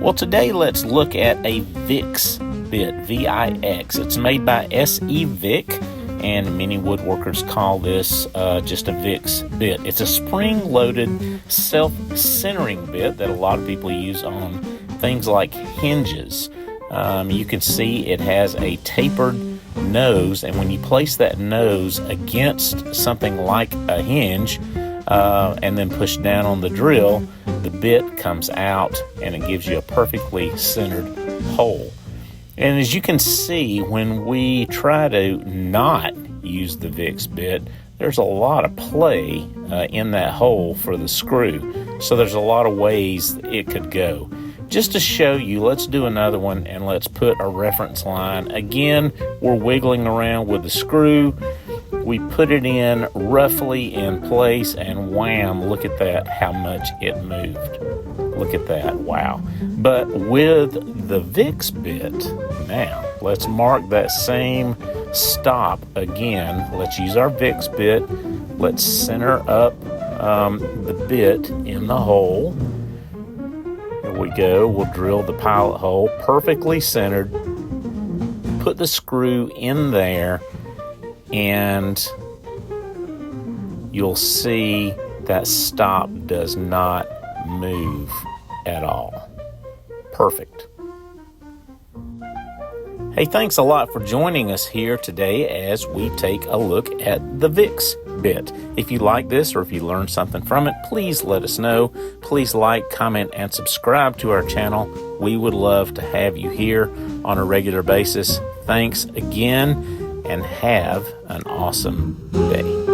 Well, today let's look at a VIX Bit, V-I-X. It's made by S.E. Vick, and many woodworkers call this just a VIX Bit. It's a spring-loaded, self-centering bit that a lot of people use on things like hinges. You can see it has a tapered nose, and when you place that nose against something like a hinge and then push down on the drill, the bit comes out and it gives you a perfectly centered hole. And as you can see, when we try to not use the VIX bit, there's a lot of play in that hole for the screw. So there's a lot of ways it could go. Just to show you, let's do another one and let's put a reference line. Again, we're wiggling around with the screw. We put it in roughly in place and wham, look at that, how much it moved. Look at that, wow. But with the VIX bit, now let's mark that same stop again. Let's use our VIX bit. Let's center up the bit in the hole. Here we go. We'll drill the pilot hole perfectly centered. Put the screw in there, and you'll see that stop does not move at all. Perfect. Hey, thanks a lot for joining us here today as we take a look at the VIX bit. If you like this or if you learned something from it, please let us know. Please like, comment, and subscribe to our channel. We would love to have you here on a regular basis. Thanks again, and have an awesome day.